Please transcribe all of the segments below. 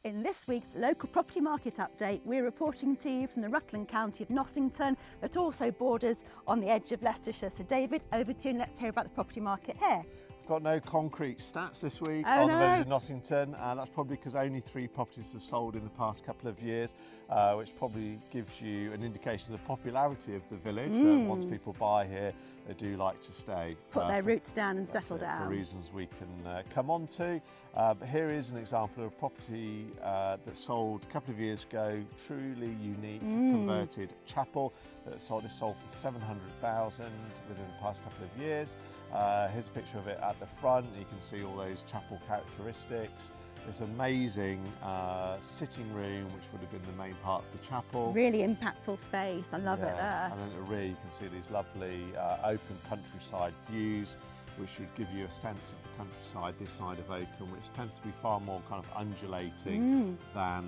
In this week's local property market update, we're reporting to you from the Rutland county of Knossington, that also borders on the edge of Leicestershire. So David, over to you and let's hear about the property market here. I've got no concrete stats this week Oh, on the no. village of Knossington, and that's probably because only 3 properties have sold in the past couple of years, which probably gives you an indication of the popularity of the village. Once people buy here, they do like to stay. Put their roots down and settle down. For reasons we can come on to. But here is an example of a property that sold a couple of years ago, truly unique, converted chapel. That sold for 700,000 within the past couple of years. Here's a picture of it at the front. You can see all those chapel characteristics. This amazing sitting room, which would have been the main part of the chapel. Really impactful space, I love it there. And then at the rear you can see these lovely open countryside views, which would give you a sense of the countryside this side of Oakham, which tends to be far more kind of undulating than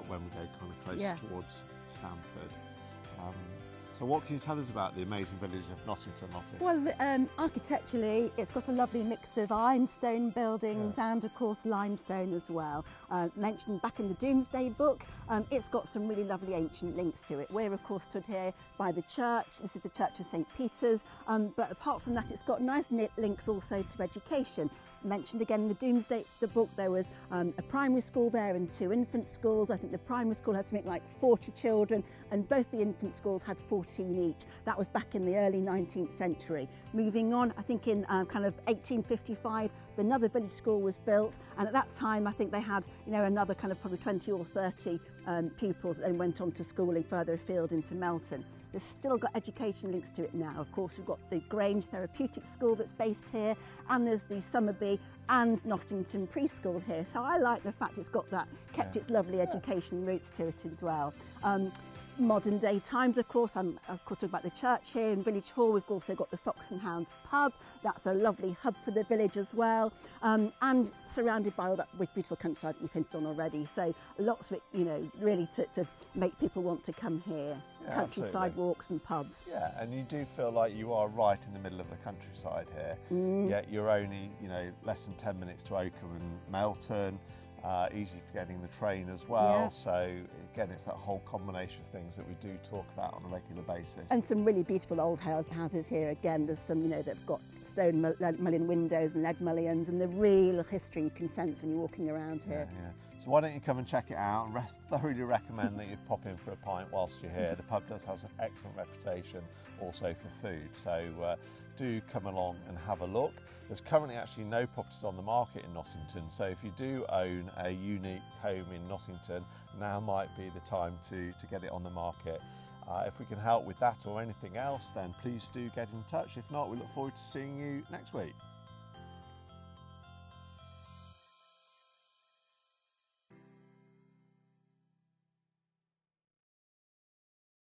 when we go kind of closer towards Stamford. So what can you tell us about the amazing village of Knossington, Lottie? Well, architecturally, it's got a lovely mix of ironstone buildings and, of course, limestone as well. Mentioned back in the Domesday book, it's got some really lovely ancient links to it. We're, of course, stood here by the church. This is the Church of St. Peter's. But apart from that, it's got nice knit links also to education. Mentioned again in the Domesday book, there was a primary school there and 2 infant schools. I think the primary school had something like 40 children, and both the infant schools had 14 each. That was back in the early 19th century. Moving on, I think in kind of 1855, another village school was built, and at that time I think they had, you know, another kind of probably 20 or 30 pupils, and went on to schooling further afield into Melton. There's still got education links to it now. Of course, we've got the Grange Therapeutic School that's based here, and there's the Somerby and Knossington preschool here. So I like the fact it's got that, kept its lovely education roots to it as well. Modern day times, of course, I'm talking about the church here in Village Hall. We've also got the Fox and Hounds pub. That's a lovely hub for the village as well, and surrounded by all that beautiful countryside we've hinted on already. So lots of it, you know, really to make people want to come here. Countryside walks and pubs. Yeah, and you do feel like you are right in the middle of the countryside here. Yet you're only, you know, less than 10 minutes to Oakham and Melton. Easy for getting the train as well. So again, it's that whole combination of things that we do talk about on a regular basis. And some really beautiful old houses here. Again, there's some, you know, they've got stone mullioned windows and lead mullions, and the real history you can sense when you're walking around here. So why don't you come and check it out? And thoroughly recommend that you pop in for a pint whilst you're here. The pub does have an excellent reputation also for food, so do come along and have a look. There's currently actually no properties on the market in Knossington, so if you do own a unique home in Knossington, now might be the time to get it on the market. If we can help with that or anything else, then please do get in touch. If not, we look forward to seeing you next week.